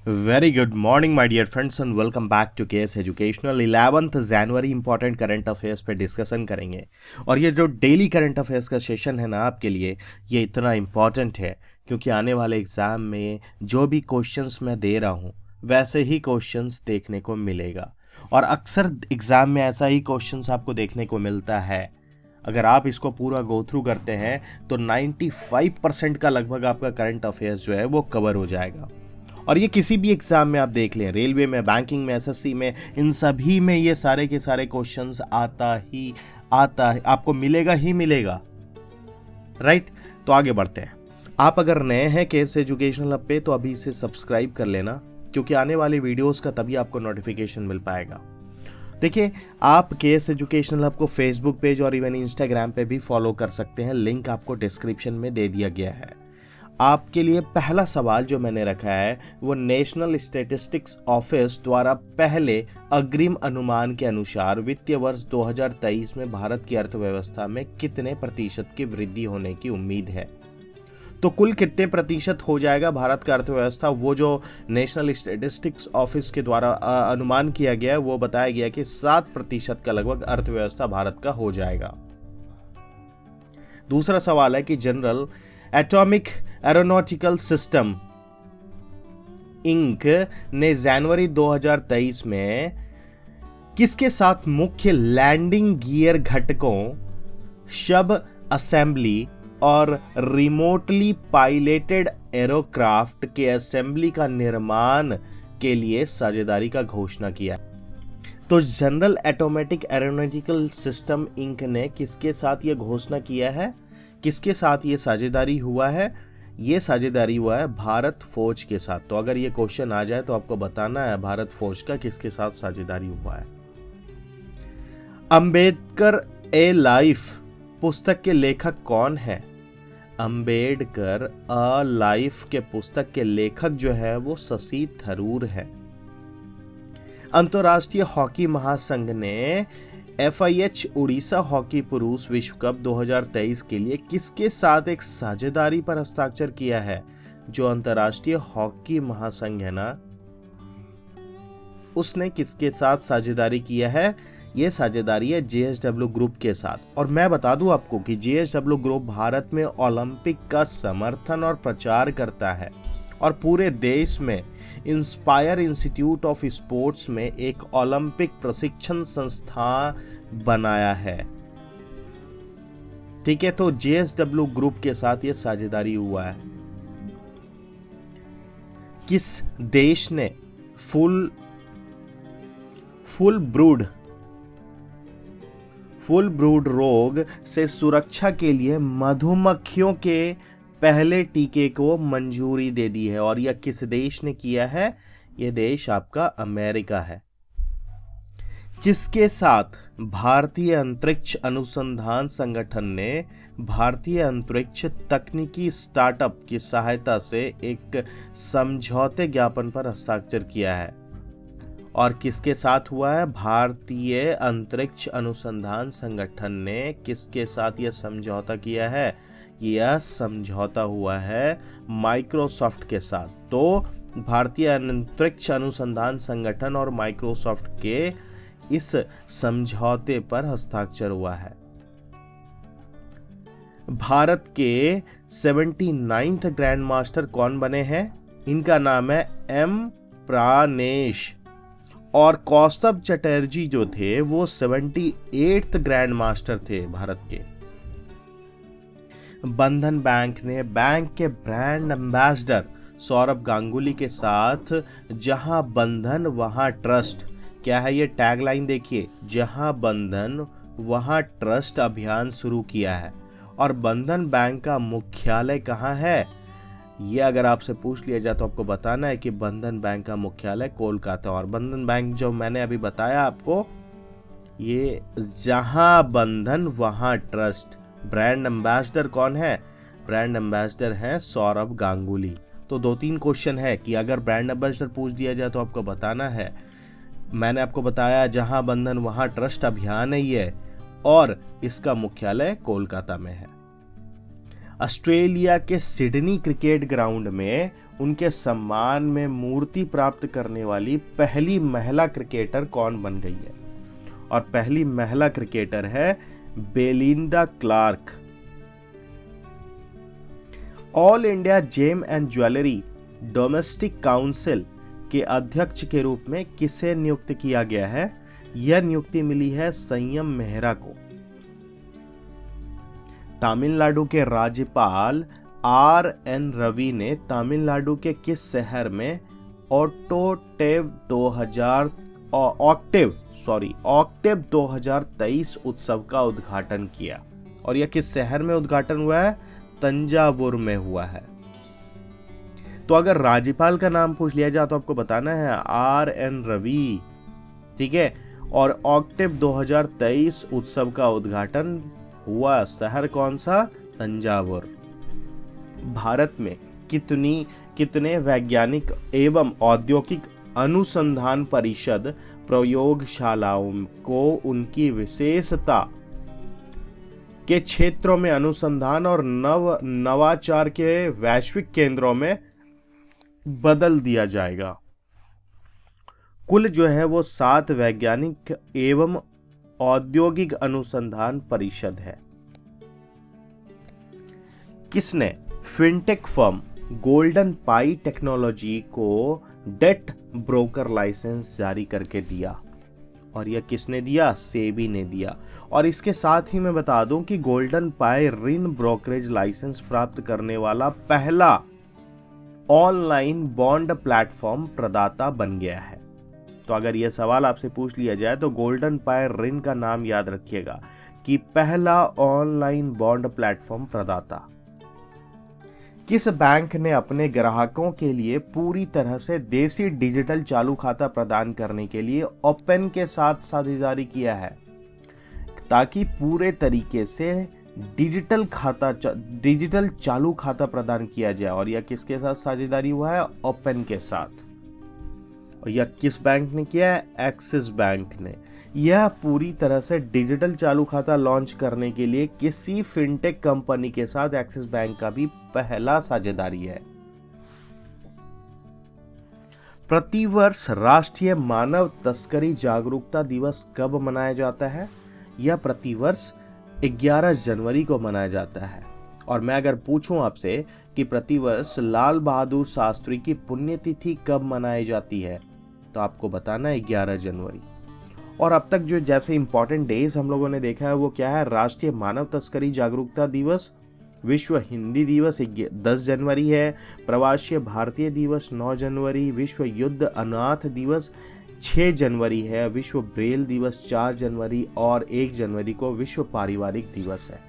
Very good morning my dear friends and welcome back to KS Educational. 11 जनवरी important current affairs पे discussion करेंगे। और ये जो डेली करंट अफेयर्स का सेशन है ना, आपके लिए ये इतना इम्पॉर्टेंट है क्योंकि आने वाले एग्ज़ाम में जो भी क्वेश्चंस मैं दे रहा हूँ वैसे ही क्वेश्चंस देखने को मिलेगा। और अक्सर एग्ज़ाम में ऐसा ही क्वेश्चंस आपको देखने को मिलता है। अगर आप इसको पूरा गो थ्रू करते हैं तो 95% का लगभग आपका करंट अफेयर्स जो है वो कवर हो जाएगा। और ये किसी भी एग्जाम में आप देख लें, रेलवे में, बैंकिंग में, एसएससी में, इन सभी में ये सारे के सारे क्वेश्चंस आता है, आपको मिलेगा ही मिलेगा। राइट, तो आगे बढ़ते हैं। आप अगर नए हैं केएस एजुकेशनल हब पे तो अभी इसे सब्सक्राइब कर लेना, क्योंकि आने वाले वीडियोस का तभी आपको नोटिफिकेशन मिल पाएगा। देखिए, आप केएस एजुकेशनल हब को फेसबुक पेज और इवन इंस्टाग्राम पे भी फॉलो कर सकते हैं। लिंक आपको डिस्क्रिप्शन में दे दिया गया है। आपके लिए पहला सवाल जो मैंने रखा है वो नेशनल स्टैटिस्टिक्स ऑफिस द्वारा पहले अग्रिम अनुमान के अनुसार वित्तीय वर्ष 2023 में भारत की अर्थव्यवस्था में कितने प्रतिशत की वृद्धि होने की उम्मीद है। तो कुल कितने प्रतिशत हो जाएगा भारत का अर्थव्यवस्था, वो जो नेशनल स्टैटिस्टिक्स ऑफिस के द्वारा अनुमान किया गया है वो बताया गया कि 7% का लगभग अर्थव्यवस्था भारत का हो जाएगा। दूसरा सवाल है कि General Atomic Aeronautical System Inc ने जनवरी 2023 में किसके साथ मुख्य लैंडिंग गियर घटकों, शब असेंबली और रिमोटली पायलटेड एरोक्राफ्ट के असेंबली का निर्माण के लिए साझेदारी का घोषणा किया। तो जनरल एटॉमेटिक एरोनॉटिकल सिस्टम इंक ने किसके साथ यह घोषणा किया है, किसके साथ ये साझेदारी हुआ है? ये साझेदारी हुआ है भारत फौज के साथ। तो अगर ये क्वेश्चन आ जाए तो आपको बताना है भारत फौज का किसके साथ साझेदारी हुआ है। अंबेडकर ए लाइफ पुस्तक के लेखक कौन है? अंबेडकर अ लाइफ के पुस्तक के लेखक जो है वो शशि थरूर है। अंतर्राष्ट्रीय हॉकी महासंघ ने FIH उड़ीसा हॉकी पुरुष विश्व कप 2023 के लिए किसके साथ एक साझेदारी पर हस्ताक्षर किया है? जो अंतर्राष्ट्रीय हॉकी महासंघ है ना, उसने किसके साथ साझेदारी किया है? यह साझेदारी है JSW ग्रुप के साथ। और मैं बता दूं आपको कि JSW ग्रुप भारत में ओलंपिक का समर्थन और प्रचार करता है और पूरे देश में इंस्पायर इंस्टीट्यूट ऑफ स्पोर्ट्स में एक ओलंपिक प्रशिक्षण संस्थान बनाया है। ठीक है, तो JSW ग्रुप के साथ यह साझेदारी हुआ है। किस देश ने फुल ब्रूड रोग से सुरक्षा के लिए मधुमक्खियों के पहले टीके को मंजूरी दे दी है? और यह किस देश ने किया है? यह देश आपका अमेरिका है। जिसके साथ भारतीय अंतरिक्ष अनुसंधान संगठन ने भारतीय अंतरिक्ष तकनीकी स्टार्टअप की सहायता से एक समझौते ज्ञापन पर हस्ताक्षर किया है। और किसके साथ हुआ है? भारतीय अंतरिक्ष अनुसंधान संगठन ने किसके साथ यह समझौता किया है? यह समझौता हुआ है माइक्रोसॉफ्ट के साथ। तो भारतीय अंतरिक्ष अनुसंधान संगठन और माइक्रोसॉफ्ट के इस समझौते पर हस्ताक्षर हुआ है। भारत के 79th ग्रैंड मास्टर कौन बने हैं? इनका नाम है M प्राणेश। और कौस्तभ चटर्जी जो थे वो 78th ग्रैंड मास्टर थे भारत के। बंधन बैंक ने बैंक के ब्रांड एम्बेसडर सौरभ गांगुली के साथ जहां बंधन वहां ट्रस्ट, क्या है ये टैगलाइन देखिए, जहां बंधन वहां ट्रस्ट अभियान शुरू किया है। और बंधन बैंक का मुख्यालय कहां है? ये अगर आपसे पूछ लिया जाए तो आपको बताना है कि बंधन बैंक का मुख्यालय कोलकाता। और बंधन बैंक जो मैंने अभी बताया आपको, ये जहां बंधन वहां ट्रस्ट। ब्रांड एम्बेसडर कौन है? ब्रांड एम्बेसडर हैं सौरभ गांगुली। तो 2-3 क्वेश्चन है कि अगर ब्रांड एम्बेसडर पूछ दिया जाए तो आपको बताना है। मैंने आपको बताया जहां बंधन वहां ट्रस्ट अभियान है ये, और इसका मुख्यालय कोलकाता में है। ऑस्ट्रेलिया के सिडनी क्रिकेट ग्राउंड में उनके सम्मान में मूर्ति प्राप्त करने वाली पहली महिला क्रिकेटर कौन बन गई है? और पहली महिला क्रिकेटर है Belinda Clark. All India Gem and Jewellery Domestic Council के अध्यक्ष के रूप में किसे नियुक्त किया गया है? यह नियुक्ति मिली है संयम मेहरा को। तमिलनाडु के राज्यपाल RN रवि ने तमिलनाडु के किस शहर में ऑक्टेव 2023 उत्सव का उद्घाटन किया? और यह किस शहर में उद्घाटन हुआ है? तंजावुर में हुआ है। तो अगर राज्यपाल का नाम पूछ लिया जाए तो आपको बताना है RN रवि, ठीक है। और ऑक्टेव 2023 उत्सव का उद्घाटन हुआ शहर कौन सा? तंजावुर। भारत में कितने वैज्ञानिक एवं औद्योगिक अनुसंधान परिषद प्रयोगशालाओं को उनकी विशेषता के क्षेत्रों में अनुसंधान और नवाचार के वैश्विक केंद्रों में बदल दिया जाएगा? कुल जो है वो 7 वैज्ञानिक एवं औद्योगिक अनुसंधान परिषद है। किसने फिनटेक फर्म गोल्डन पाई टेक्नोलॉजी को डेट ब्रोकर लाइसेंस जारी करके दिया? और यह किसने दिया? सेबी ने दिया। और इसके साथ ही मैं बता दूं कि गोल्डन पाई ऋण ब्रोकरेज लाइसेंस प्राप्त करने वाला पहला ऑनलाइन बॉन्ड प्लेटफॉर्म प्रदाता बन गया है। तो अगर यह सवाल आपसे पूछ लिया जाए तो गोल्डन पाई ऋण का नाम याद रखिएगा कि पहला ऑनलाइन बॉन्ड प्लेटफॉर्म प्रदाता। किस बैंक ने अपने ग्राहकों के लिए पूरी तरह से देसी डिजिटल चालू खाता प्रदान करने के लिए ओपन के साथ साझेदारी किया है ताकि पूरे तरीके से डिजिटल चालू खाता प्रदान किया जाए? और यह किसके साथ साझेदारी हुआ है? ओपन के साथ। और यह किस बैंक ने किया है? एक्सिस बैंक ने। यह पूरी तरह से डिजिटल चालू खाता लॉन्च करने के लिए किसी फिनटेक कंपनी के साथ एक्सिस बैंक का भी पहला साझेदारी है। प्रतिवर्ष राष्ट्रीय मानव तस्करी जागरूकता दिवस कब मनाया जाता है? यह प्रतिवर्ष 11 जनवरी को मनाया जाता है। और मैं अगर पूछूं आपसे कि प्रतिवर्ष लाल बहादुर शास्त्री की पुण्यतिथि कब मनाई जाती है, तो आपको बताना है 11 जनवरी। और अब तक जो जैसे इंपॉर्टेंट डेज हम लोगों ने देखा है वो क्या है? राष्ट्रीय मानव तस्करी जागरूकता दिवस, विश्व हिंदी दिवस 10 जनवरी है, प्रवासी भारतीय दिवस 9 जनवरी, विश्व युद्ध अनाथ दिवस 6 जनवरी है, विश्व ब्रेल दिवस 4 जनवरी और 1 जनवरी को विश्व पारिवारिक दिवस है।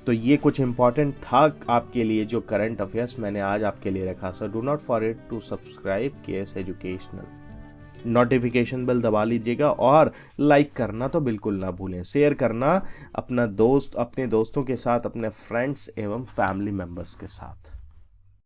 तो ये कुछ इंपॉर्टेंट था आपके लिए जो करंट अफेयर्स मैंने आज आपके लिए रखा। So do not forget to subscribe KS Educational, notification bell दबा लीजिएगा और लाइक करना तो बिल्कुल ना भूलें, शेयर करना अपने दोस्तों के साथ, अपने फ्रेंड्स एवं फैमिली मेंबर्स के साथ।